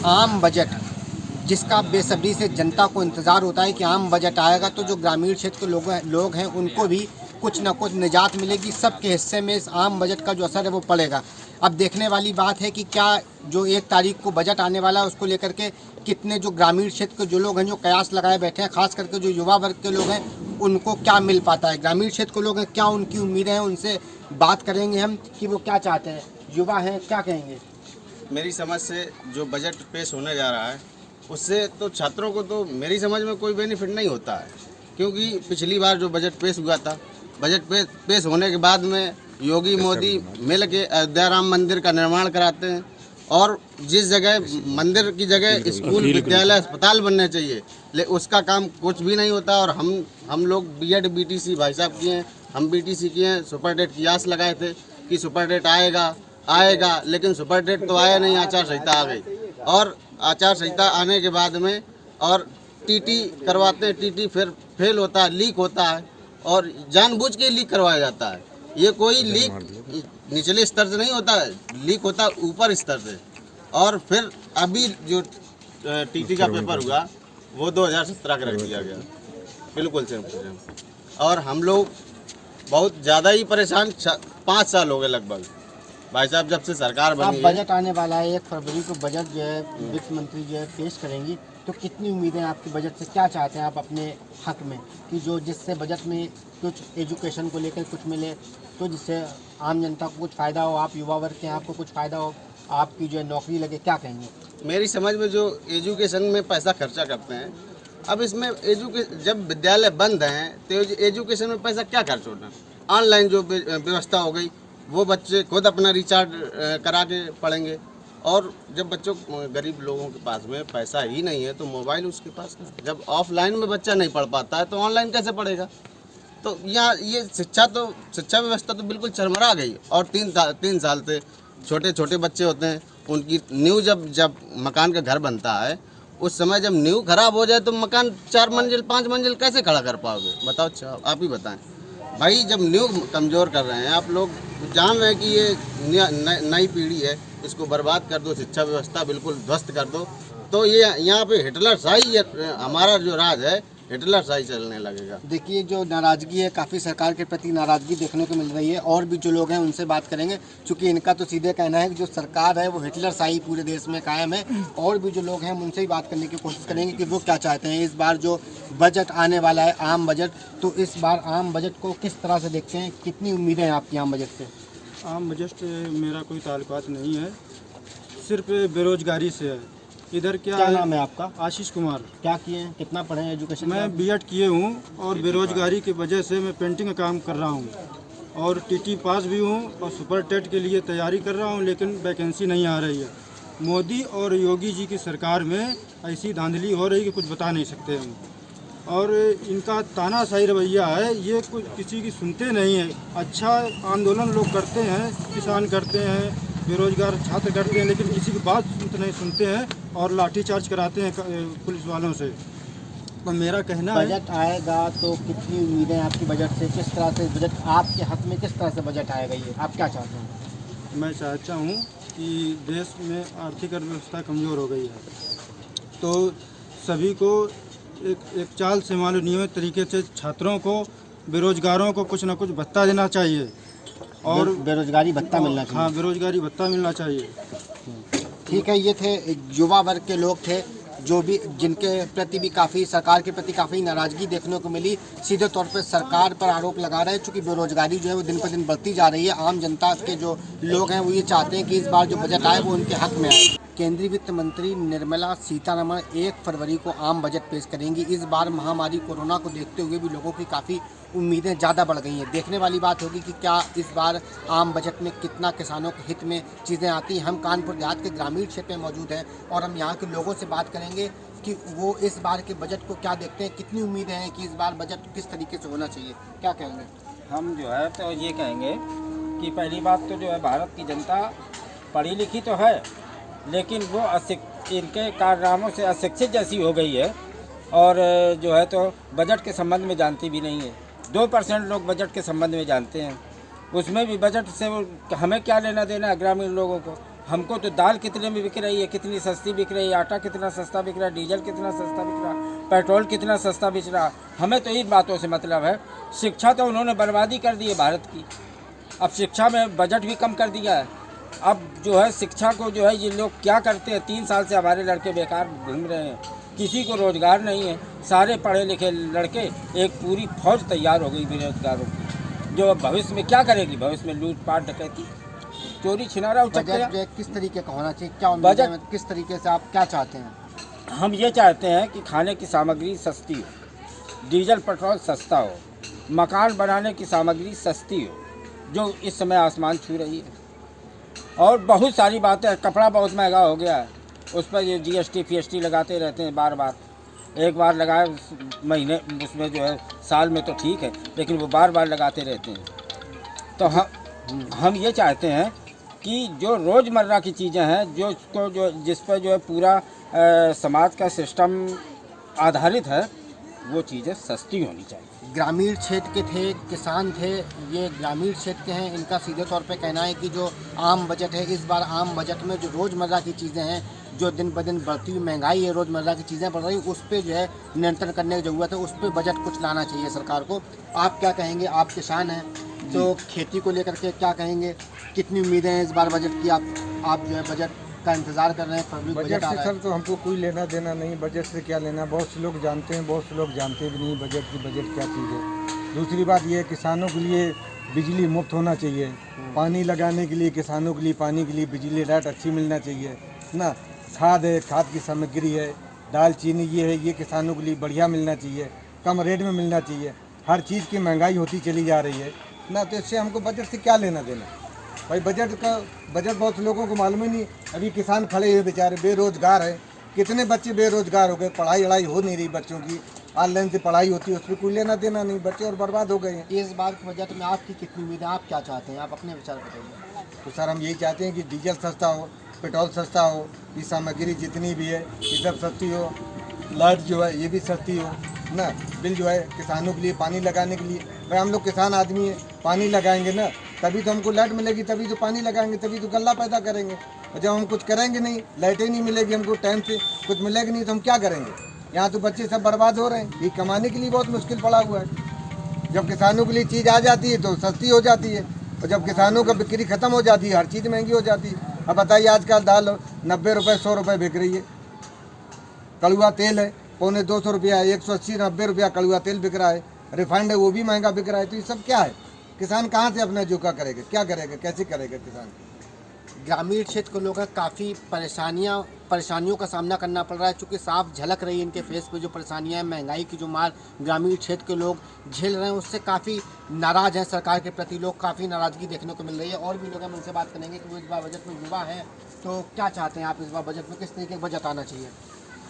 आम बजट जिसका बेसब्री से जनता को इंतज़ार होता है कि आम बजट आएगा तो जो ग्रामीण क्षेत्र के लोग हैं उनको भी कुछ ना कुछ निजात मिलेगी। सबके हिस्से में इस आम बजट का जो असर है वो पड़ेगा। अब देखने वाली बात है कि क्या जो 1 तारीख को बजट आने वाला है उसको लेकर के कितने जो ग्रामीण क्षेत्र के जो लोग हैं जो कयास लगाए बैठे हैं, खास करके जो युवा वर्ग के लोग हैं उनको क्या मिल पाता है। ग्रामीण क्षेत्र के लोग हैं, क्या उनकी उम्मीदें हैं, उनसे बात करेंगे हम कि वो क्या चाहते हैं। युवा हैं, क्या कहेंगे? मेरी समझ से जो बजट पेश होने जा रहा है उससे तो छात्रों को तो मेरी समझ में कोई बेनिफिट नहीं होता है, क्योंकि पिछली बार जो बजट पेश हुआ था, बजट पेश होने के बाद में योगी मोदी मिल के अयोध्या राम मंदिर का निर्माण कराते हैं और जिस जगह मंदिर की जगह स्कूल, विद्यालय, अस्पताल बनने चाहिए, लेकिन उसका काम कुछ भी नहीं होता। और हम लोग बीएड बीटीसी भाई साहब किए हैं, हम बीटीसी किए हैं, सुपर डेट की आस लगाए थे कि सुपर डेट आएगा, लेकिन सुपर डेट तो आया नहीं, आचार संहिता आ गई। और आचार संहिता आने के बाद में और टीटी करवाते हैं, टीटी फिर फेल होता है, लीक होता है और जानबूझ के लीक करवाया जाता है। ये कोई लीक निचले स्तर से नहीं होता है, लीक होता है ऊपर स्तर से। और फिर अभी जो टीटी का पेपर हुआ वो 2017 का रख दिया गया, बिल्कुल सेम। और हम लोग बहुत ज़्यादा ही परेशान, 5 साल हो गए लगभग भाई साहब जब से सरकार बनी है। बजट आने वाला है, 1 फरवरी को बजट जो है वित्त मंत्री जो है पेश करेंगी, तो कितनी उम्मीदें आपकी बजट से, क्या चाहते हैं आप अपने हक में कि जो जिससे बजट में कुछ एजुकेशन को लेकर कुछ मिले, तो जिससे आम जनता को कुछ फ़ायदा हो, आप युवा वर्ग के आपको कुछ फ़ायदा हो, आपकी जो है नौकरी लगे, क्या कहेंगे? मेरी समझ में जो एजुकेशन में पैसा खर्चा करते हैं, अब इसमें जब विद्यालय बंद हैं तो एजुकेशन में पैसा क्या खर्च होना। ऑनलाइन जो व्यवस्था हो गई वो बच्चे खुद अपना रिचार्ज करा के पढ़ेंगे। और जब बच्चों, गरीब लोगों के पास में पैसा ही नहीं है तो मोबाइल उसके पास, जब ऑफलाइन में बच्चा नहीं पढ़ पाता है तो ऑनलाइन कैसे पढ़ेगा। तो यहाँ ये शिक्षा व्यवस्था तो बिल्कुल चरमरा गई। और 3 साल से छोटे छोटे बच्चे होते हैं, उनकी नींव जब मकान का घर बनता है उस समय जब नींव खराब हो जाए तो मकान 4 मंजिल 5 मंजिल कैसे खड़ा कर पाओगे, बताओ। अच्छा आप ही बताएं भाई, जब नींव कमज़ोर कर रहे हैं आप लोग, जान रहे हैं कि ये नई पीढ़ी है, इसको बर्बाद कर दो, शिक्षा व्यवस्था बिल्कुल ध्वस्त कर दो, तो ये यहाँ पे हिटलर शाही, हमारा जो राज है हिटलर शाही चलने लगेगा। देखिए जो नाराज़गी है, काफ़ी सरकार के प्रति नाराज़गी देखने को मिल रही है। और भी जो लोग हैं उनसे बात करेंगे, क्योंकि इनका तो सीधे कहना है कि जो सरकार है वो हिटलर शाही पूरे देश में कायम है। और भी जो लोग हैं हम उनसे ही बात करने की कोशिश करेंगे कि वो क्या चाहते हैं। इस बार जो बजट आने वाला है, आम बजट, तो इस बार आम बजट को किस तरह से देखते हैं, कितनी उम्मीदें हैं आपकी आम बजट से? आम बजट से मेरा कोई ताल्लुकात नहीं है, सिर्फ बेरोजगारी से है। इधर क्या नाम है आपका? आशीष कुमार। क्या किए हैं, कितना पढ़े हैं, एजुकेशन? मैं बीएड किए हूँ और बेरोजगारी की वजह से मैं पेंटिंग का काम कर रहा हूँ और टीटी पास भी हूँ और सुपर टेट के लिए तैयारी कर रहा हूँ, लेकिन वैकेंसी नहीं आ रही है। मोदी और योगी जी की सरकार में ऐसी धांधली हो रही कि कुछ बता नहीं सकते हम। और इनका तानाशाही रवैया है, ये कुछ किसी की सुनते नहीं है। अच्छा आंदोलन लोग करते हैं, किसान करते हैं, बेरोजगार छात्र करते हैं, लेकिन किसी की बात नहीं सुनते हैं और लाठीचार्ज कराते हैं पुलिस वालों से। तो मेरा कहना है बजट आएगा तो कितनी उम्मीदें हैं आपकी बजट से, किस तरह से बजट आपके हक में, किस तरह से बजट आएगा, ये आप क्या चाहते हैं? मैं चाहता हूँ कि देश में आर्थिक अर्थव्यवस्था कमज़ोर हो गई है, तो सभी को एक चाल से मालूम नियमित तरीके से छात्रों को, बेरोजगारों को कुछ ना कुछ भत्ता देना चाहिए और बेरोजगारी भत्ता मिलना चाहिए। हाँ, बेरोजगारी भत्ता मिलना चाहिए। ठीक है, ये थे युवा वर्ग के लोग थे जो भी, जिनके प्रति भी काफ़ी, सरकार के प्रति काफ़ी नाराज़गी देखने को मिली। सीधे तौर पर सरकार पर आरोप लगा रहे हैं, चूँकि बेरोजगारी जो है वो दिन पर दिन बढ़ती जा रही है। आम जनता के जो लोग हैं वो ये चाहते हैं कि इस बार जो बजट आए वो उनके हक में आए। केंद्रीय वित्त मंत्री निर्मला सीतारमण 1 फरवरी को आम बजट पेश करेंगी। इस बार महामारी कोरोना को देखते हुए भी लोगों की काफ़ी उम्मीदें ज़्यादा बढ़ गई हैं। देखने वाली बात होगी कि क्या इस बार आम बजट में कितना किसानों के हित में चीज़ें आती हैं। हम कानपुर देहात के ग्रामीण क्षेत्र में मौजूद हैं और हम यहाँ के लोगों से बात करेंगे कि वो इस बार के बजट को क्या देखते हैं, कितनी उम्मीदें हैं कि इस बार बजट किस तरीके से होना चाहिए, क्या कहेंगे? हम जो है तो ये कहेंगे कि पहली बात तो जो है भारत की जनता पढ़ी लिखी तो है, लेकिन वो इनके कारनामों से अशिक्षित जैसी हो गई है और जो है तो बजट के संबंध में जानती भी नहीं है। 2% लोग बजट के संबंध में जानते हैं, उसमें भी बजट से हमें क्या लेना देना है ग्रामीण लोगों को। हमको तो दाल कितने में बिक रही है, कितनी सस्ती बिक रही है, आटा कितना सस्ता बिक रहा है, डीजल कितना सस्ता बिक रहा है, पेट्रोल कितना सस्ता बिक रहा है। हमें तो इन बातों से मतलब है। शिक्षा तो उन्होंने बर्बादी कर दी है भारत की। अब शिक्षा में बजट भी कम कर दिया है। अब जो है शिक्षा को जो है ये लोग क्या करते हैं, 3 साल से हमारे लड़के बेकार घूम रहे हैं, किसी को रोज़गार नहीं है। सारे पढ़े लिखे लड़के, एक पूरी फौज तैयार हो गई बेरोजगारों की, जो अब भविष्य में क्या करेगी, भविष्य में लूटपाट डकैती चोरी छिनारा उचक बजट गया। जो है किस तरीके का होना चाहिए, क्या उम्मीद है, बजट- किस तरीके से आप क्या चाहते हैं? हम ये चाहते हैं कि खाने की सामग्री सस्ती हो, डीजल पेट्रोल सस्ता हो, मकान बनाने की सामग्री सस्ती हो, जो इस समय आसमान छू रही है। और बहुत सारी बातें, कपड़ा बहुत महंगा हो गया है, उस पर ये GST FST लगाते रहते हैं बार बार। एक बार लगाए महीने, उसमें जो है साल में तो ठीक है, लेकिन वो बार बार लगाते रहते हैं। तो हम ये चाहते हैं कि जो रोज़मर्रा की चीज़ें हैं, जो जिस पर जो है पूरा समाज का सिस्टम आधारित है, वो चीज़ें सस्ती होनी चाहिए। ग्रामीण क्षेत्र के थे, किसान थे, ये ग्रामीण क्षेत्र के हैं। इनका सीधे तौर पे कहना है कि जो आम बजट है, इस बार आम बजट में जो रोज़मर्रा की चीज़ें हैं, जो दिन ब दिन बढ़ती हुई महंगाई है, रोज़मर्रा की चीज़ें बढ़ रही, उस पर जो है नियंत्रण करने की ज़रूरत है। उस पर बजट कुछ लाना चाहिए सरकार को। आप क्या कहेंगे? आप किसान हैं, तो खेती को लेकर के क्या कहेंगे? कितनी उम्मीदें हैं इस बार बजट की? आप जो है बजट का इंतज़ार कर रहे हैं, पब्लिक बजट बजट आ से रहा सर है। तो हमको कोई लेना देना नहीं। बजट से क्या लेना, बहुत से लोग जानते हैं, बहुत से लोग जानते भी नहीं बजट की, बजट क्या चीज़ है। दूसरी बात ये है, किसानों के लिए बिजली मुफ्त होना चाहिए, पानी लगाने के लिए किसानों के लिए पानी के लिए बिजली रेट अच्छी मिलना चाहिए ना। खाद है, खाद की सामग्री है, दाल चीनी ये है, ये किसानों के लिए बढ़िया मिलना चाहिए, कम रेट में मिलना चाहिए। हर चीज़ की महंगाई होती चली जा रही है ना, तो इससे हमको बजट से क्या लेना देना भाई। बजट बहुत लोगों को मालूम ही नहीं। अभी किसान खड़े हुए बेचारे बेरोजगार हैं, कितने बच्चे बेरोजगार हो गए, पढ़ाई वढ़ाई हो नहीं रही बच्चों की, ऑनलाइन से पढ़ाई होती है, उस पर कोई लेना देना नहीं, बच्चे और बर्बाद हो गए हैं। इस बार के बजट में आपकी कितनी उम्मीद है? आप क्या चाहते हैं? आप अपने विचार बताइए। तो सर हम यही चाहते हैं कि डीजल सस्ता हो, पेट्रोल सस्ता हो, ये सामग्री जितनी भी है ये सब सस्ती हो, लाइट जो है ये भी सस्ती हो ना, बिल जो है किसानों के लिए पानी लगाने के लिए, भाई हम लोग किसान आदमी हैं, पानी लगाएंगे ना तभी तो हमको लाइट मिलेगी, तभी तो पानी लगाएंगे, तभी तो गल्ला पैदा करेंगे। और जब हम कुछ करेंगे नहीं, लाइटें नहीं मिलेगी हमको, टाइम से कुछ मिलेगा नहीं, तो हम क्या करेंगे? यहाँ तो बच्चे सब बर्बाद हो रहे हैं, ये कमाने के लिए बहुत मुश्किल पड़ा हुआ है। जब किसानों के लिए चीज़ आ जाती है तो सस्ती हो जाती है, और जब किसानों का बिक्री खत्म हो जाती है, हर चीज़ महंगी हो जाती है। अब बताइए आजकल दाल 90 रुपये 100 रुपये बिक रही है, कड़ुआ तेल है 250 रुपया, 180-90 रुपया कड़ुआ तेल बिक रहा है, रिफाइंड है वो भी महंगा बिक रहा है। तो ये सब क्या है? किसान कहाँ से अपना जोका करेगा, क्या करेगा, कैसे करेगा किसान? ग्रामीण क्षेत्र के लोगों को काफ़ी परेशानियों का सामना करना पड़ रहा है, चूँकि साफ झलक रही है इनके फेस पे जो परेशानियां हैं, महंगाई की जो मार ग्रामीण क्षेत्र के लोग झेल रहे हैं, उससे काफ़ी नाराज़ हैं सरकार के प्रति। लोग काफ़ी नाराज़गी देखने को मिल रही है। और भी लोग हैं, उनसे बात करेंगे कि वो इस बार बजट में युवा हैं, तो क्या चाहते हैं आप इस बार बजट में, किस तरीके का बजट आना चाहिए?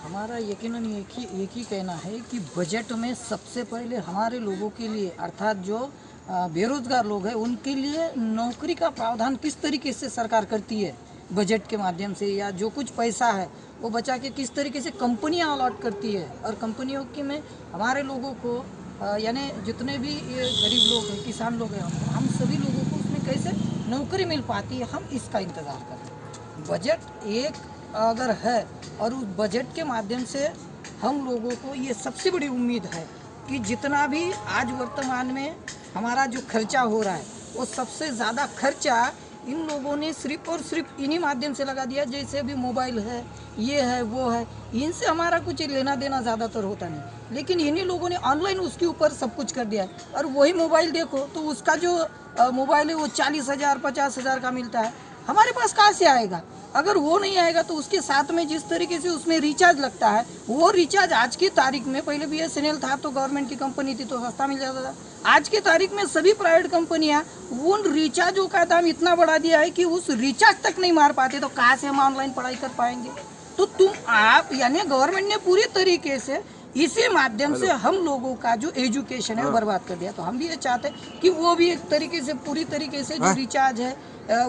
हमारा यकीनन एक ही कहना है कि बजट में सबसे पहले हमारे लोगों के लिए, अर्थात जो बेरोजगार लोग हैं, उनके लिए नौकरी का प्रावधान किस तरीके से सरकार करती है बजट के माध्यम से, या जो कुछ पैसा है वो बचा के किस तरीके से कंपनियां अलॉट करती है, और कंपनियों की में हमारे लोगों को यानी जितने भी ये गरीब लोग हैं, किसान लोग हैं, हम सभी लोगों को उसमें कैसे नौकरी मिल पाती है, हम इसका इंतज़ार कर रहे हैं। बजट एक अगर है, और उस बजट के माध्यम से हम लोगों को ये सबसे बड़ी उम्मीद है कि जितना भी आज वर्तमान में हमारा जो खर्चा हो रहा है, वो सबसे ज़्यादा खर्चा इन लोगों ने सिर्फ और सिर्फ इन्हीं माध्यम से लगा दिया। जैसे अभी मोबाइल है, ये है, वो है, इनसे हमारा कुछ लेना देना ज़्यादातर होता नहीं, लेकिन इन्हीं लोगों ने ऑनलाइन उसके ऊपर सब कुछ कर दिया है। और वही मोबाइल देखो तो उसका जो मोबाइल है वो 40,000 50,000 का मिलता है, हमारे पास कहाँ से आएगा? अगर वो नहीं आएगा तो उसके साथ में जिस तरीके से उसमें रिचार्ज लगता है, वो रिचार्ज आज की तारीख में, पहले BSNL था तो गवर्नमेंट की कंपनी थी तो सस्ता मिल जाता था, आज की तारीख में सभी प्राइवेट कंपनियां उन रिचार्जों का दाम इतना बढ़ा दिया है कि उस रिचार्ज तक नहीं मार पाते, तो कहाँ से हम ऑनलाइन पढ़ाई कर पाएंगे? तो आप यानी गवर्नमेंट ने पूरी तरीके से इसी माध्यम से हम लोगों का जो एजुकेशन है बर्बाद कर दिया। तो हम भी ये चाहते हैं कि वो भी एक तरीके से, पूरी तरीके से जो रिचार्ज है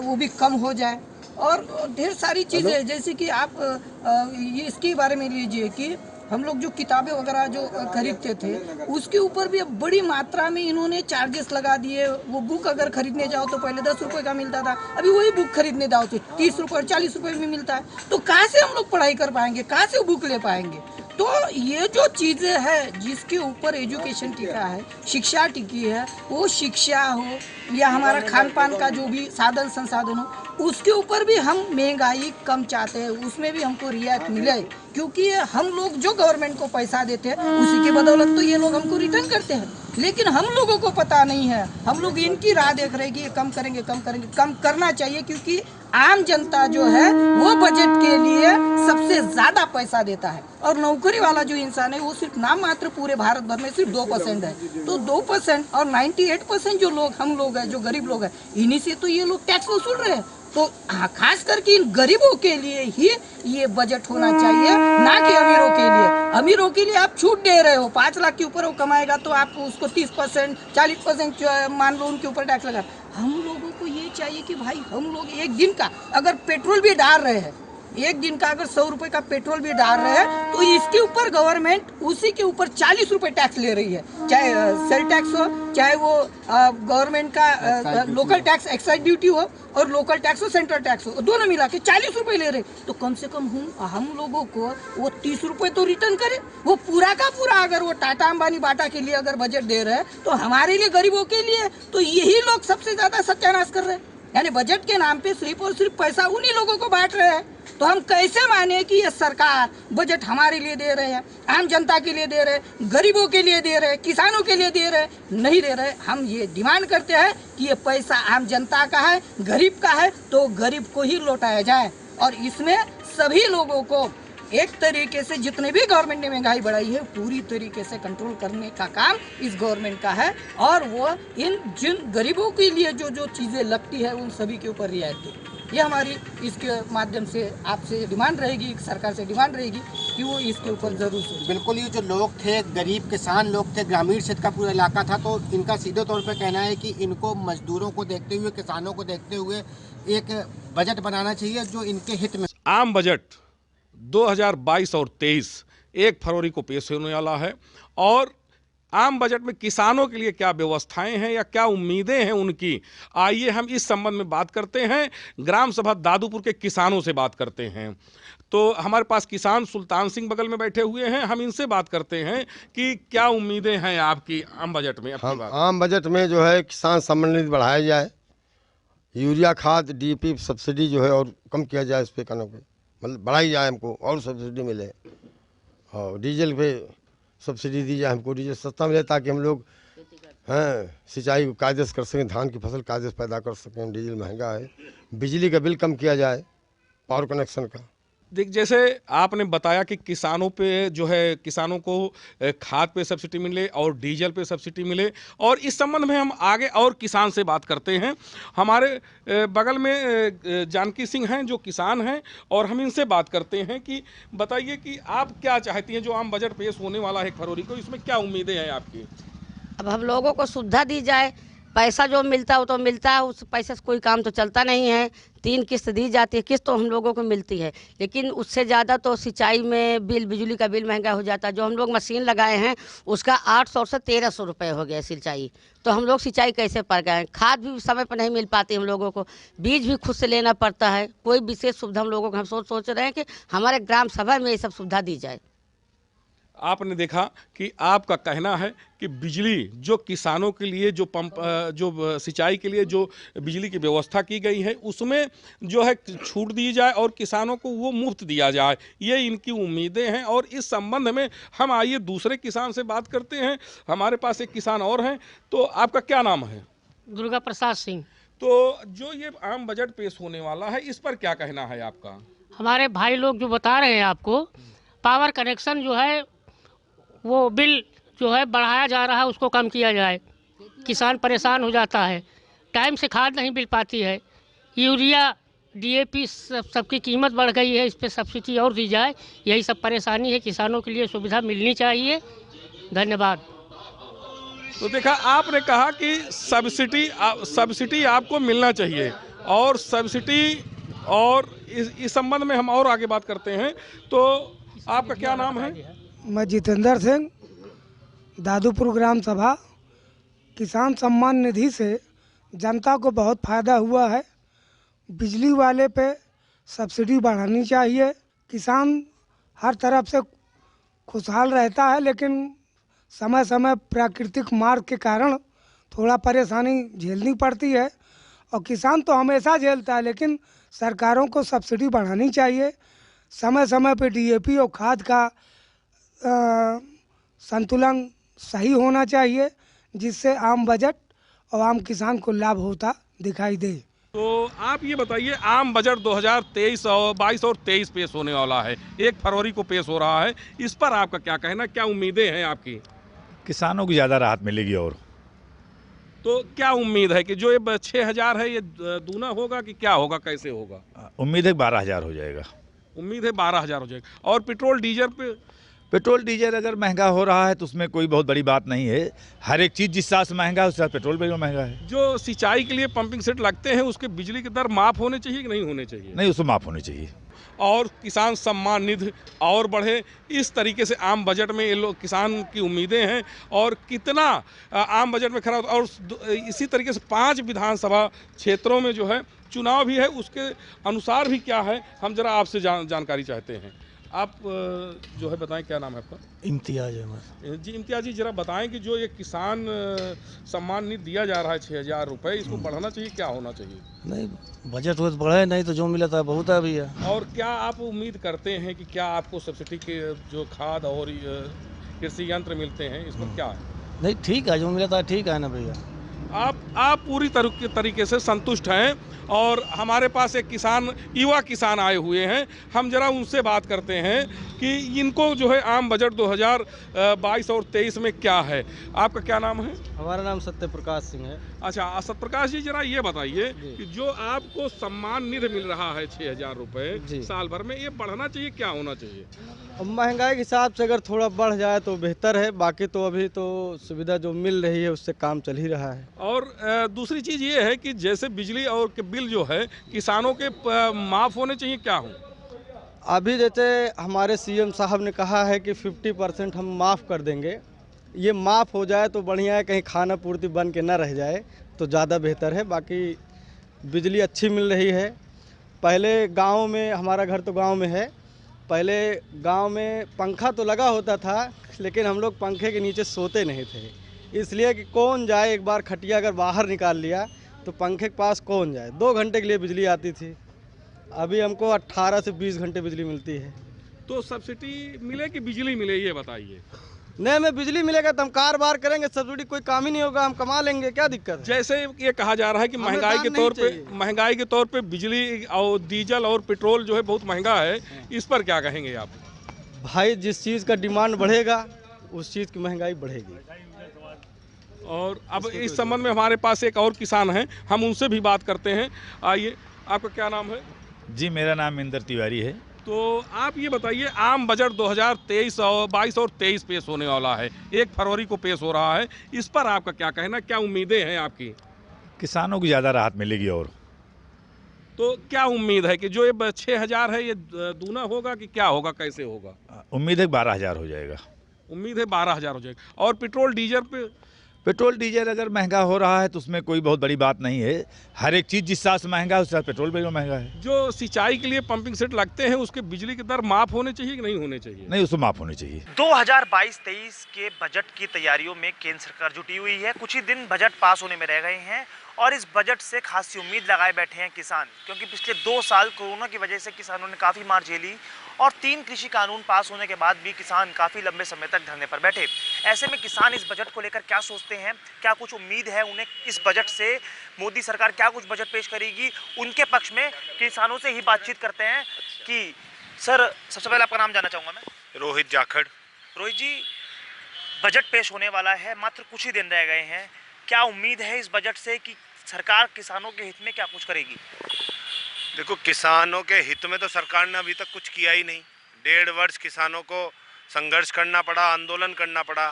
वो भी कम हो जाए। और ढेर सारी चीज़ें, जैसे कि आप ये इसके बारे में लीजिए कि हम लोग जो किताबें वगैरह जो खरीदते थे उसके ऊपर भी अब बड़ी मात्रा में इन्होंने चार्जेस लगा दिए। वो बुक अगर खरीदने जाओ तो पहले 10 रुपए का मिलता था, अभी वही बुक खरीदने जाओ तो 30 रुपए और 40 रुपए में मिलता है। तो कहाँ से हम लोग पढ़ाई कर पाएंगे, कहाँ से बुक ले पाएंगे? तो ये जो चीज़ें हैं जिसके ऊपर एजुकेशन टिका है, शिक्षा टिकी है, वो शिक्षा हो या हमारा खान पान का जो भी साधन संसाधन हो, उसके ऊपर भी हम महंगाई कम चाहते हैं, उसमें भी हमको रियायत मिले। क्योंकि हम लोग जो गवर्नमेंट को पैसा देते हैं उसी के बदौलत तो ये लोग हमको रिटर्न करते हैं, लेकिन हम लोगों को पता नहीं है। हम लोग इनकी राह देख रहे हैं कि ये कम करेंगे, कम करेंगे। कम करना चाहिए क्योंकि आम जनता जो है वो बजट के लिए सबसे ज्यादा पैसा देता है और नौकरी वाला जो इंसान है वो सिर्फ नाम मात्र पूरे भारत भर में सिर्फ 2% है। तो 2% और 98% जो लोग हम लोग हैं, जो गरीब लोग हैं, इन्हीं से तो ये लोग टैक्स वसूल रहे हैं। तो खास करके इन गरीबों के लिए ही ये बजट होना चाहिए, ना कि अमीरों के लिए। अमीरों के लिए आप छूट दे रहे हो, 5 लाख के ऊपर वो कमाएगा तो आप उसको 30%, 40% मान लो उनके ऊपर टैक्स लगा। हम लोगों को ये चाहिए कि भाई हम लोग एक दिन का अगर पेट्रोल भी डाल रहे हैं, एक दिन का अगर 100 रुपए का पेट्रोल भी डाल रहे हैं तो इसके ऊपर गवर्नमेंट उसी के ऊपर 40 रुपए टैक्स ले रही है। चाहे सेल टैक्स हो, चाहे वो गवर्नमेंट का लोकल टैक्स एक्साइज ड्यूटी हो और लोकल टैक्स हो, सेंट्रल टैक्स हो, दोनों मिला के 40 रुपए ले रहे। तो कम से कम हम लोगों को वो 30 रुपए तो रिटर्न करे। वो पूरा का पूरा अगर वो टाटा अंबानी बाटा के लिए अगर बजट दे रहे हैं तो हमारे लिए गरीबों के लिए तो यही लोग सबसे ज्यादा सत्यानाश कर रहे हैं। यानी बजट के नाम पे सिर्फ और सिर्फ पैसा उन्हीं लोगों को बांट रहे हैं। तो हम कैसे माने कि ये सरकार बजट हमारे लिए दे रहे हैं, आम जनता के लिए दे रहे हैं, गरीबों के लिए दे रहे हैं, किसानों के लिए दे रहे हैं? नहीं दे रहे। हम ये डिमांड करते हैं कि ये पैसा आम जनता का है, गरीब का है, तो गरीब को ही लौटाया जाए। और इसमें सभी लोगों को एक तरीके से जितने भी गवर्नमेंट ने महंगाई बढ़ाई है पूरी तरीके से कंट्रोल करने का काम इस गवर्नमेंट का है। और वो इन जिन गरीबों के लिए जो जो चीज़ें लगती है उन सभी के ऊपर रियायत दे। ये हमारी इसके माध्यम से आपसे डिमांड रहेगी, सरकार से डिमांड रहेगी कि वो इसके ऊपर जरूर से। बिल्कुल, ये जो लोग थे, गरीब किसान लोग थे, ग्रामीण क्षेत्र का पूरा इलाका था, तो इनका सीधे तौर पर कहना है कि इनको मजदूरों को देखते हुए, किसानों को देखते हुए एक बजट बनाना चाहिए जो इनके हित में। आम बजट 2022 और 23 1 फरवरी को पेश होने वाला है और आम बजट में किसानों के लिए क्या व्यवस्थाएं हैं या क्या उम्मीदें हैं उनकी, आइए हम इस संबंध में बात करते हैं। ग्राम सभा दादूपुर के किसानों से बात करते हैं। तो हमारे पास किसान सुल्तान सिंह बगल में बैठे हुए हैं, हम इनसे बात करते हैं कि क्या उम्मीदें हैं आपकी आम बजट में। आम बजट में जो है किसान सम्मान निधि बढ़ाया जाए, यूरिया खाद डीएपी सब्सिडी जो है और कम किया जाए, इस पे कानों पे मतलब बढ़ाई जाए, हमको और सब्सिडी मिले और डीजल पे सब्सिडी दी जाए, हमको डीजल सस्ता मिले ताकि हम लोग सिंचाई कायदे से कर सकें, धान की फसल कायदे से पैदा कर सकें। डीजल महंगा है, बिजली का बिल कम किया जाए, पावर कनेक्शन का। देख, जैसे आपने बताया कि किसानों पे जो है किसानों को खाद पे सब्सिडी मिले और डीजल पे सब्सिडी मिले, और इस संबंध में हम आगे और किसान से बात करते हैं। हमारे बगल में जानकी सिंह हैं जो किसान हैं और हम इनसे बात करते हैं कि बताइए कि आप क्या चाहती हैं जो आम बजट पेश होने वाला है 1 फरवरी को, इसमें क्या उम्मीदें हैं आपकी? अब हम लोगों को सुविधा दी जाए, पैसा जो मिलता है वो तो मिलता है, उस पैसे से कोई काम तो चलता नहीं है। 3 किस्त दी जाती है, किस्त तो हम लोगों को मिलती है, लेकिन उससे ज़्यादा तो सिंचाई में बिल, बिजली का बिल महंगा हो जाता है। जो हम लोग मशीन लगाए हैं उसका 800 से 1300 रुपये हो गया सिंचाई, तो हम लोग सिंचाई कैसे कर गए? खाद भी समय पर नहीं मिल पाती हम लोगों को, बीज भी खुद से लेना पड़ता है। कोई विशेष सुविधा हम लोगों को, हम सोच रहे हैं कि हमारे ग्राम सभा में ये सब सुविधा दी जाए। आपने देखा कि आपका कहना है कि बिजली जो किसानों के लिए जो पंप जो सिंचाई के लिए जो बिजली की व्यवस्था की गई है उसमें जो है छूट दी जाए और किसानों को वो मुफ्त दिया जाए, ये इनकी उम्मीदें हैं। और इस संबंध में हम आइए दूसरे किसान से बात करते हैं। हमारे पास एक किसान और हैं, तो आपका क्या नाम है? दुर्गा प्रसाद सिंह। तो जो ये आम बजट पेश होने वाला है इस पर क्या कहना है आपका? हमारे भाई लोग जो बता रहे हैं आपको, पावर कनेक्शन जो है वो बिल जो है बढ़ाया जा रहा है, उसको कम किया जाए। किसान परेशान हो जाता है, टाइम से खाद नहीं मिल पाती है, यूरिया डीएपी सबकी कीमत बढ़ गई है, इस पर सब्सिडी और दी जाए। यही सब परेशानी है, किसानों के लिए सुविधा मिलनी चाहिए। धन्यवाद। तो देखा, आपने कहा कि सब्सिडी आपको मिलना चाहिए और सब्सिडी, और इस संबंध में हम और आगे बात करते हैं। तो आपका क्या नाम है? मैं जितेंद्र सिंह, दादूपुर ग्राम सभा। किसान सम्मान निधि से जनता को बहुत फ़ायदा हुआ है। बिजली वाले पे सब्सिडी बढ़ानी चाहिए। किसान हर तरफ से खुशहाल रहता है, लेकिन समय समय प्राकृतिक मार के कारण थोड़ा परेशानी झेलनी पड़ती है। और किसान तो हमेशा झेलता है, लेकिन सरकारों को सब्सिडी बढ़ानी चाहिए। समय समय पे डीएपी और खाद का संतुलन सही होना चाहिए, जिससे आम बजट और आम किसान को लाभ होता दिखाई दे। तो आप ये बताइए, आम बजट 2023 और 22 और 23 पेश होने वाला है, 1 फरवरी को पेश हो रहा है। इस पर आपका क्या कहना, क्या उम्मीदें हैं आपकी? किसानों को ज़्यादा राहत मिलेगी। और तो क्या उम्मीद है कि जो ये 6,000 है ये दूना होगा कि क्या होगा, कैसे होगा? उम्मीद है 12,000 हो जाएगा। उम्मीद है 12,000 हो जाएगा। और पेट्रोल डीजल अगर महंगा हो रहा है तो उसमें कोई बहुत बड़ी बात नहीं है। हर एक चीज़ जिस हिसाब से महंगा है उस हिसाब से पेट्रोल भी महंगा है। जो सिंचाई के लिए पंपिंग सेट लगते हैं उसके बिजली की दर माफ़ होने चाहिए कि नहीं होने चाहिए? नहीं, उसको माफ़ होनी चाहिए। और किसान सम्मान निधि और बढ़े, इस तरीके से आम बजट में ये लोग किसान की उम्मीदें हैं। और कितना आम बजट में खरा, और इसी तरीके से 5 विधानसभा क्षेत्रों में जो है चुनाव भी है, उसके अनुसार भी क्या है हम जरा आपसे जानकारी चाहते हैं। आप जो है बताएं, क्या नाम है आपका? इम्तियाज अहमद जी। इम्तियाज जी, जरा बताएं कि जो ये किसान सम्मान निधि दिया जा रहा है 6,000 रुपये, इसको बढ़ाना चाहिए, क्या होना चाहिए? नहीं, बजट हो तो बढ़े, नहीं तो जो मिला था बहुत है भैया। और क्या आप उम्मीद करते हैं कि क्या आपको सब्सिडी के जो खाद और कृषि यंत्र मिलते हैं, इस पर क्या है? नहीं, ठीक है, जो मिला था ठीक है ना भैया। आप पूरी तरीके से संतुष्ट हैं। और हमारे पास एक युवा किसान आए हुए हैं, हम जरा उनसे बात करते हैं कि इनको जो है आम बजट 2022 और 23 में क्या है। आपका क्या नाम है? हमारा नाम सत्य प्रकाश सिंह है। अच्छा, सत्य प्रकाश जी, जरा ये बताइए कि जो आपको सम्मान निधि मिल रहा है 6,000 रुपये साल भर में, ये बढ़ना चाहिए, क्या होना चाहिए? महंगाई के हिसाब से अगर थोड़ा बढ़ जाए तो बेहतर है, बाकी तो अभी तो सुविधा जो मिल रही है उससे काम चल ही रहा है। और दूसरी चीज़ ये है कि जैसे बिजली और के बिल जो है किसानों के माफ़ होने चाहिए, क्या हो? अभी जैसे हमारे सीएम साहब ने कहा है कि 50% हम माफ़ कर देंगे। ये माफ़ हो जाए तो बढ़िया है, कहीं खाना पूर्ति बन के ना रह जाए तो ज़्यादा बेहतर है। बाकी बिजली अच्छी मिल रही है। पहले गांव में, हमारा घर तो गांव में है, पहले गांव में पंखा तो लगा होता था, लेकिन हम लोग पंखे के नीचे सोते नहीं थे, इसलिए कि कौन जाए, एक बार खटिया अगर बाहर निकाल लिया तो पंखे के पास कौन जाए। 2 घंटे के लिए बिजली आती थी, अभी हमको 18 से 20 घंटे बिजली मिलती है। तो सब्सिडी मिले कि बिजली मिले, ये बताइए। नहीं, हमें बिजली मिलेगा तो हम कारोबार करेंगे, सब्सिडी कोई काम ही नहीं होगा, हम कमा लेंगे, क्या दिक्कत है? जैसे ये कहा जा रहा है कि महंगाई के तौर पे बिजली और डीजल और पेट्रोल जो है बहुत महंगा है, इस पर क्या कहेंगे आप? भाई, जिस चीज़ का डिमांड बढ़ेगा उस चीज़ की महंगाई बढ़ेगी। और अब इस संबंध में हमारे पास एक और किसान हैं, हम उनसे भी बात करते हैं। आइए, आपका क्या नाम है? जी, मेरा नाम इंदर तिवारी है। तो आप ये बताइए, आम बजट 2023 और 22 और 23 पेश होने वाला है, 1 फरवरी को पेश हो रहा है। इस पर आपका क्या कहना, क्या उम्मीदें हैं आपकी? किसानों को ज़्यादा राहत मिलेगी। और तो क्या उम्मीद है कि जो ये 6,000 है ये दूना होगा कि क्या होगा, कैसे होगा? उम्मीद है 12,000 हो जाएगा। उम्मीद है 12,000 हो जाएगा। और पेट्रोल डीजल अगर महंगा हो रहा है तो उसमें कोई बहुत बड़ी बात नहीं है। हर एक चीज़ जिस हिसाब से महंगा है उस हिसाब से पेट्रोल भी महंगा है। जो सिंचाई के लिए पंपिंग सेट लगते हैं उसके बिजली की दर माफ़ होने चाहिए कि नहीं होने चाहिए? नहीं, उसको माफ़ होनी चाहिए। 2022-23 के बजट की तैयारियों में केंद्र सरकार जुटी हुई है। कुछ ही दिन बजट पास होने में रह गए हैं और इस बजट से खासी उम्मीद लगाए बैठे हैं किसान, क्योंकि पिछले 2 साल कोरोना की वजह से किसानों ने काफ़ी मार झेली और 3 कृषि कानून पास होने के बाद भी किसान काफ़ी लंबे समय तक धरने पर बैठे। ऐसे में किसान इस बजट को लेकर क्या सोचते हैं, क्या कुछ उम्मीद है उन्हें इस बजट से, मोदी सरकार क्या कुछ बजट पेश करेगी, उनके पक्ष में किसानों से ही बातचीत करते हैं। कि सर, सबसे पहले आपका नाम जानना चाहूँगा मैं। रोहित जाखड़। रोहित जी, बजट पेश होने वाला है, मात्र कुछ ही दिन रह गए हैं, क्या उम्मीद है इस बजट से कि सरकार किसानों के हित में क्या कुछ करेगी? देखो, किसानों के हित में तो सरकार ने अभी तक कुछ किया ही नहीं। 1.5 वर्ष किसानों को संघर्ष करना पड़ा, आंदोलन करना पड़ा।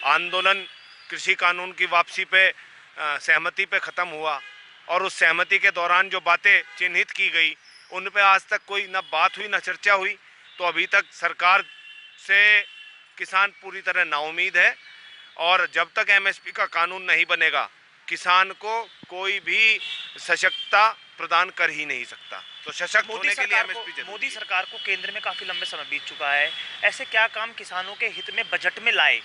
आंदोलन कृषि कानून की वापसी पे सहमति पे ख़त्म हुआ और उस सहमति के दौरान जो बातें चिन्हित की गई उन पे आज तक कोई ना बात हुई ना चर्चा हुई। तो अभी तक सरकार से किसान पूरी तरह नाउम्मीद है और जब तक एमएसपी का कानून नहीं बनेगा किसान को कोई भी सशक्तता प्रदान कर ही नहीं सकता। तो सशक्त होने के लिए एमएसपी जरूरी है। मोदी सरकार को केंद्र में काफ़ी लंबे समय बीत चुका है, ऐसे क्या काम किसानों के हित में बजट में लाए?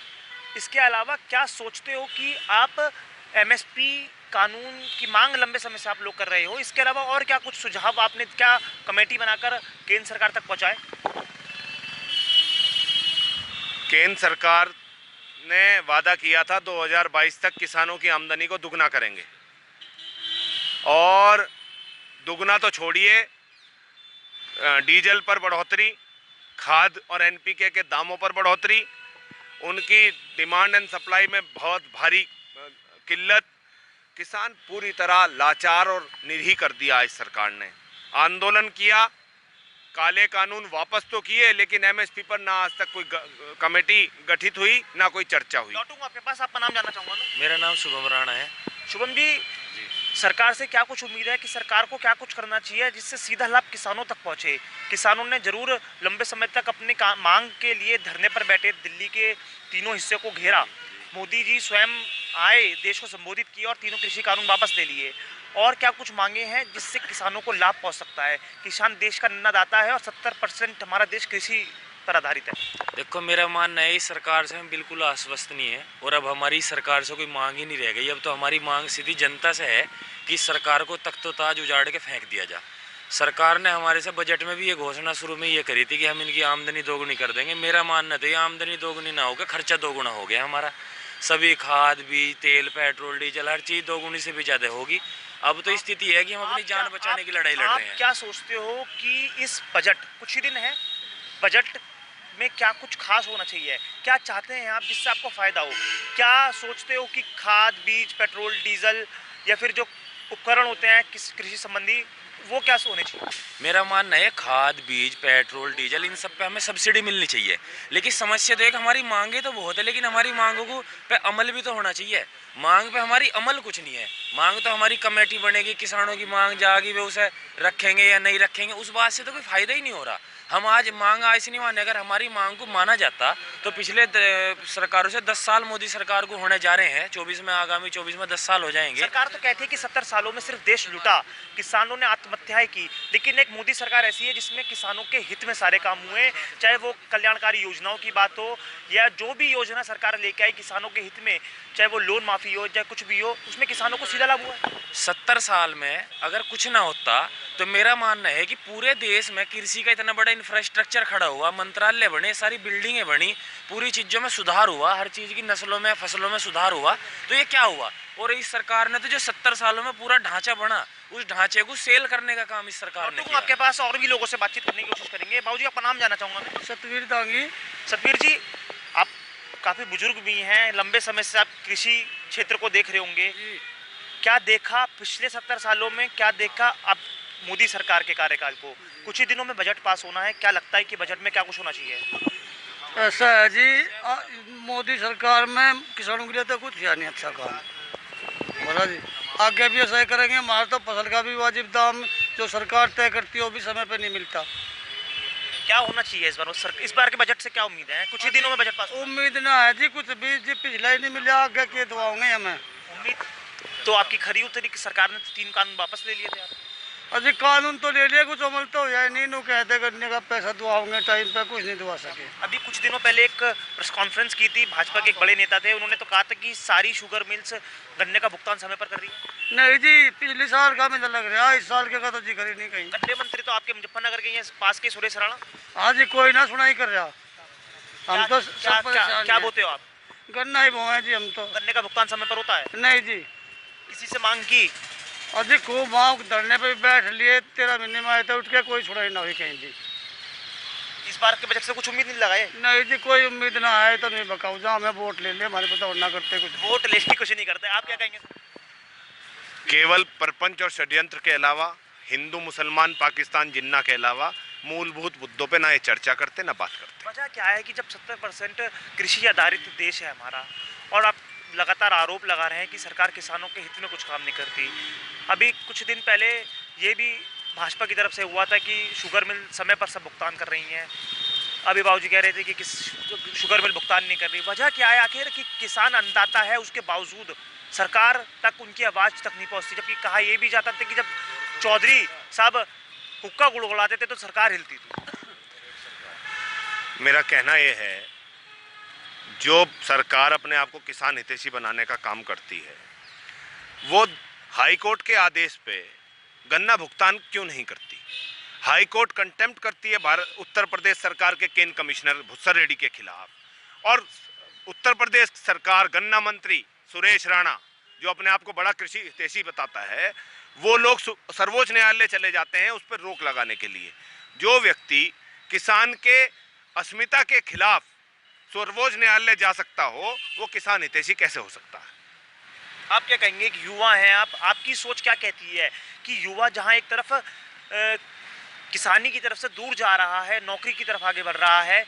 इसके अलावा क्या सोचते हो कि आप एमएसपी कानून की मांग लंबे समय से आप लोग कर रहे हो, इसके अलावा और क्या कुछ सुझाव आपने क्या कमेटी बनाकर केंद्र सरकार तक पहुंचाए? केंद्र सरकार ने वादा किया था 2022 तक किसानों की आमदनी को दुगना करेंगे और दुगना तो छोड़िए, डीजल पर बढ़ोतरी, खाद और एनपीके के दामों पर बढ़ोतरी, उनकी डिमांड एंड सप्लाई में बहुत भारी किल्लत, किसान पूरी तरह लाचार और निरीह कर दिया इस सरकार ने। आंदोलन किया, काले कानून वापस तो किए, लेकिन एमएसपी पर ना आज तक कोई कमेटी गठित हुई, ना कोई चर्चा हुई। लौटूंगा आपके पास, आपका नाम जानना चाहूंगा मैं। मेरा नाम शुभम राणा है। शुभम जी, सरकार से क्या कुछ उम्मीद है कि सरकार को क्या कुछ करना चाहिए जिससे सीधा लाभ किसानों तक पहुंचे? किसानों ने जरूर लंबे समय तक अपने मांग के लिए धरने पर बैठे, दिल्ली के तीनों हिस्से को घेरा, मोदी जी स्वयं आए, देश को संबोधित किया और तीनों कृषि कानून वापस ले लिए। और क्या कुछ मांगे हैं जिससे किसानों को लाभ पहुंच सकता है? किसान देश का अन्नदाता है और 70% हमारा देश कृषि पर आधारित है। देखो, मेरा मानना है इस सरकार से हम बिल्कुल आश्वस्त नहीं है और अब हमारी सरकार से कोई मांग ही नहीं रह गई। अब तो हमारी मांग सीधी जनता से है कि सरकार को तख्तो-ताज उजाड़ के फेंक दिया जा। सरकार ने हमारे से बजट में भी ये घोषणा शुरू में ये करी थी कि हम इनकी आमदनी दोगुनी कर देंगे। मेरा मानना था ये आमदनी दोगुनी ना होकर खर्चा दोगुना हो गया हमारा। सभी खाद, बीज, तेल, पेट्रोल, डीजल, हर चीज़ दोगुनी से भी ज़्यादा होगी। अब तो स्थिति है कि हम अपनी जान बचाने की लड़ाई लड़ रहे हैं। आप क्या सोचते हो कि इस बजट, कुछ ही दिन है, बजट में क्या कुछ खास होना चाहिए? क्या चाहते हैं आप जिससे आपको फायदा हो? क्या सोचते हो कि खाद, बीज, पेट्रोल, डीजल या फिर जो उपकरण होते हैं कृषि संबंधी, वो क्या होने चाहिए? मेरा मानना है खाद, बीज, पेट्रोल, डीजल, इन सब पे हमें सब्सिडी मिलनी चाहिए। लेकिन समस्या तो एक, हमारी मांगे तो बहुत है लेकिन हमारी मांगों को पे अमल भी तो होना चाहिए। मांग पे हमारी अमल कुछ नहीं है। मांग तो हमारी कमेटी बनेगी, किसानों की मांग जाएगी, वे उसे रखेंगे या नहीं रखेंगे, उस बात से तो कोई फायदा ही नहीं हो रहा। हम आज मांग ऐसे नहीं माने, अगर हमारी मांग को माना जाता तो पिछले सरकारों से 10 साल मोदी सरकार को होने जा रहे हैं। 24 में, आगामी 24 में 10 साल हो जाएंगे। सरकार तो कहती है कि 70 सालों में सिर्फ देश लूटा, किसानों ने आत्महत्याएं की, लेकिन एक मोदी सरकार ऐसी है जिसमें किसानों के हित में सारे काम हुए, चाहे वो कल्याणकारी योजनाओं की बात हो या जो भी योजना सरकार लेके आई किसानों के हित में, चाहे वो लोन माफी हो, चाहे कुछ भी हो, उसमें किसानों को सीधा लाभ हुआ है। 70 साल में अगर कुछ ना होता तो मेरा मानना है कि पूरे देश में कृषि का इतना बड़ा इंफ्रास्ट्रक्चर खड़ा हुआ, मंत्रालय बने, सारी बिल्डिंगें बनी, पूरी चीज़ों में सुधार हुआ, हर चीज़ की नस्लों में, फसलों में सुधार हुआ, तो ये क्या हुआ? और इस सरकार ने तो जो 70 सालों में पूरा ढांचा बना, उस ढांचे को सेल करने का काम इस सरकार ने किया। आपके पास और भी लोगों से बातचीत करने की कोशिश करेंगे। बाबूजी, आपका नाम जानना चाहूँगा मैं। सतवीर दांगी। सतवीर जी, आप काफ़ी बुजुर्ग भी हैं, लंबे समय से आप कृषि क्षेत्र को देख रहे होंगे। क्या देखा पिछले 70 सालों में, क्या देखा अब मोदी सरकार के कार्यकाल को? कुछ ही दिनों में बजट पास होना है, क्या लगता है कि बजट में क्या कुछ होना चाहिए? ऐसा है जी, मोदी सरकार में किसानों के लिए तो कुछ है नहीं अच्छा काम, बोला जी। आगे भी ऐसा ही करेंगे। हमारा तो फसल का भी वाजिब दाम जो सरकार तय करती है वो भी समय पे नहीं मिलता। क्या होना चाहिए इस बार? इस बार के बजट से क्या उम्मीद है? कुछ ही दिनों में बजट पास। उम्मीद ना है जी, कुछ भी जी पिछला ही नहीं मिला, आगे के दुआओंगे हमें। उम्मीद तो आपकी खरी उतरी कि सरकार ने 3 कानून वापस ले लिए थे आप? अजी कानून तो ले लिया, कुछ अमल तो हो जाए नहीं। नो कहते करने का पैसा दुआओंगे टाइम पे, कुछ नहीं दुआ सके। अभी कुछ दिनों पहले एक प्रेस कॉन्फ्रेंस की थी, भाजपा के एक बड़े नेता थे, उन्होंने तो कहा था कि सारी शुगर मिल्स गन्ने का भुगतान समय पर कर रही है। नहीं जी, पिछले साल का मुझे लग रहा है, इस साल के का तो जिक्र ही नहीं कहीं। गन्ने मंत्री तो आपके मुजफ्फरनगर के पास के सुरेश राणा। हाँ जी, कोई ना सुनाई कर रहा। हम तो क्या बोलते हो आप? गन्ना ही बोए जी हम तो। गन्ने का भुगतान समय पर होता है? नहीं जी। किसी से मांग की? अजी खूब वहाँ धरने पे बैठ लिए, 13 महीने में आए थे, उठ के कोई सुनाई ना हुई कहीं जी। इस बार के बजट से कुछ उम्मीद नहीं लगाए? नहीं जी, कोई उम्मीद ना आए तो नहीं बकाऊ, जहाँ हमें वोट ले ले, हमारे पता और ना करते कुछ। वोट लिस्ट कुछ नहीं करते, आप क्या कहेंगे? केवल परपंच और षड्यंत्र के अलावा, हिंदू मुसलमान पाकिस्तान जिन्ना के अलावा मूलभूत मुद्दों पे ना ये चर्चा करते ना बात करते। वजह क्या है कि जब 70% कृषि आधारित देश है हमारा, और आप लगातार आरोप लगा रहे हैं कि सरकार किसानों के हित में कुछ काम नहीं करती। अभी कुछ दिन पहले ये भी भाजपा की तरफ से हुआ था कि शुगर मिल समय पर सब भुगतान कर रही हैं, अभी बाबूजी कह रहे थे कि शुगर मिल भुगतान नहीं कर रही। वजह क्या है आखिर कि किसान अन्नदाता है, उसके बावजूद सरकार तक उनकी आवाज़ तक नहीं पहुंचती। जबकि कहा यह भी जाता था कि जब चौधरी साहब हुक्का गुड़गुड़ाते थे तो सरकार हिलती थी। मेरा कहना यह है, जो सरकार अपने आप को किसान हितैषी बनाने का काम करती है, वो हाई कोर्ट के आदेश पे गन्ना भुगतान क्यों नहीं करती? हाई कोर्ट कंटेम्प्ट करती है उत्तर प्रदेश सरकार के केन कमिश्नर भुस्सर रेड्डी के खिलाफ, और उत्तर प्रदेश सरकार गन्ना मंत्री सुरेश राणा, जो अपने आप को बड़ा कृषि हितैषी बताता है, वो लोग सर्वोच्च न्यायालय चले जाते हैं उस पर रोक लगाने के लिए। जो व्यक्ति किसान के अस्मिता के खिलाफ सर्वोच्च न्यायालय जा सकता हो, वो किसान हितैषी कैसे हो सकता है? आप क्या कहेंगे कि युवा हैं आप, आपकी सोच क्या कहती है कि युवा जहां एक तरफ किसानी की तरफ से दूर जा रहा है, नौकरी की तरफ आगे बढ़ रहा है,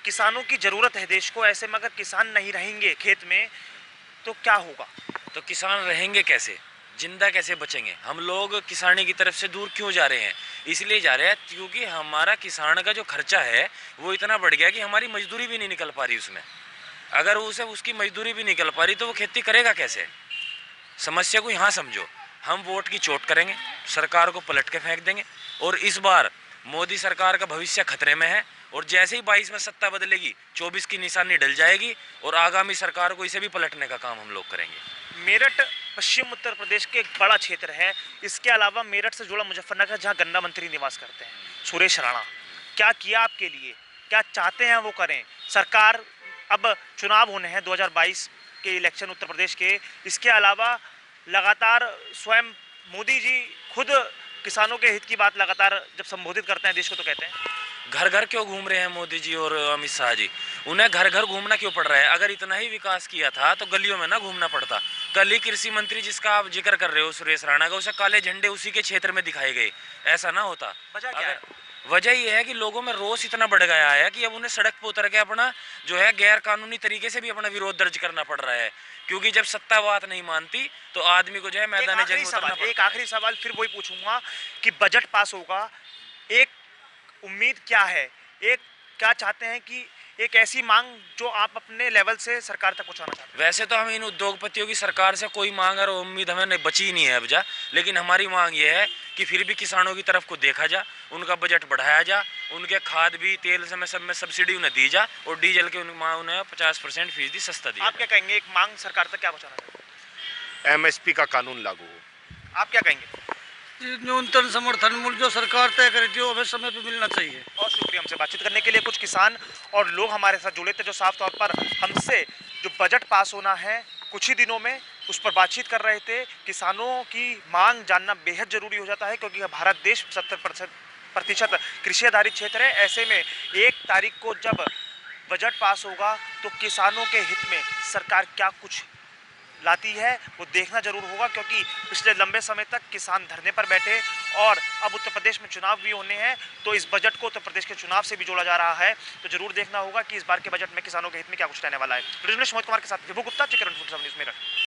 किसानों की ज़रूरत है देश को, ऐसे में अगर किसान नहीं रहेंगे खेत में तो क्या होगा? तो किसान रहेंगे कैसे, जिंदा कैसे बचेंगे? हम लोग किसानी की तरफ से दूर क्यों जा रहे हैं? इसलिए जा रहे हैं क्योंकि हमारा किसान का जो खर्चा है वो इतना बढ़ गया कि हमारी मजदूरी भी नहीं निकल पा रही उसमें। अगर उसे उसकी मजदूरी भी निकल पा रही तो वो खेती करेगा कैसे? समस्या को यहाँ समझो। हम वोट की चोट करेंगे, सरकार को पलट के फेंक देंगे, और इस बार मोदी सरकार का भविष्य खतरे में है। और जैसे ही 22 में सत्ता बदलेगी, 24 की निशानी डल जाएगी और आगामी सरकार को इसे भी पलटने का काम हम लोग करेंगे। मेरठ पश्चिम उत्तर प्रदेश के एक बड़ा क्षेत्र है। इसके अलावा मेरठ से जुड़ा मुजफ्फरनगर, जहां गन्ना मंत्री निवास करते हैं सुरेश राणा, क्या किया आपके लिए, क्या चाहते हैं वो करें? सरकार, अब चुनाव होने हैं 2022 के इलेक्शन उत्तर प्रदेश के, इसके अलावा लगातार स्वयं मोदी जी खुद किसानों के हित की बात लगातार जब संबोधित करते हैं देश को तो कहते हैं घर घर क्यों घूम रहे हैं मोदी जी और अमित शाह जी? उन्हें घर घर घूमना क्यों पड़ रहा है? अगर इतना ही विकास किया था तो गलियों में ना घूमना पड़ता। कल ही कृषि मंत्री जिसका आप जिक्र कर रहे हो सुरेश राणा का, उसे काले झंडे उसी के क्षेत्र में दिखाए गए, ऐसा ना होता। वजह क्या है? वजह यह है कि लोगों में रोष इतना बढ़ गया है कि अब उन्हें सड़क पर उतर के अपना जो है गैर कानूनी तरीके से भी अपना विरोध दर्ज करना पड़ रहा है, क्योंकि जब सत्ता बात नहीं मानती तो आदमी को जो है मैदान जंग में उतरना पड़ता है। एक आखिरी सवाल फिर वही पूछूंगा कि बजट पास होगा, एक उम्मीद क्या है, एक क्या चाहते हैं कि एक ऐसी मांग जो आप अपने लेवल से सरकार तक पहुंचाना चाहते हैं? वैसे तो हम इन उद्योगपतियों की सरकार से कोई मांग और उम्मीद हमें बची नहीं है अब जा, लेकिन हमारी मांग ये है कि फिर भी किसानों की तरफ को देखा जा, उनका बजट बढ़ाया जा, उनके खाद भी तेल समय सब में सब्सिडी उन्हें दी जा, और डीजल के उन्हें 50% फीसदी सस्ता दिया। आप क्या कहेंगे, एक मांग सरकार तक क्या पहुँचाना चाहते हैं? MSP का कानून लागू हो। आप क्या कहेंगे? न्यूनतम समर्थन मूल्य जो सरकार तय करे थी वो हमें समय पे मिलना चाहिए। बहुत शुक्रिया हमसे बातचीत करने के लिए। कुछ किसान और लोग हमारे साथ जुड़े थे जो साफ तौर पर हमसे जो बजट पास होना है कुछ ही दिनों में उस पर बातचीत कर रहे थे। किसानों की मांग जानना बेहद जरूरी हो जाता है क्योंकि भारत देश 70% कृषि आधारित क्षेत्र है। ऐसे में 1 तारीख को जब बजट पास होगा तो किसानों के हित में सरकार क्या कुछ लाती है वो देखना जरूर होगा, क्योंकि पिछले लंबे समय तक किसान धरने पर बैठे और अब उत्तर प्रदेश में चुनाव भी होने हैं तो इस बजट को उत्तर प्रदेश के चुनाव से भी जोड़ा जा रहा है। तो जरूर देखना होगा कि इस बार के बजट में किसानों के हित में क्या कुछ रहने वाला है। मोहित कुमार के साथ विभू गुप्ता, चिकन न्यूज़ मेरठ।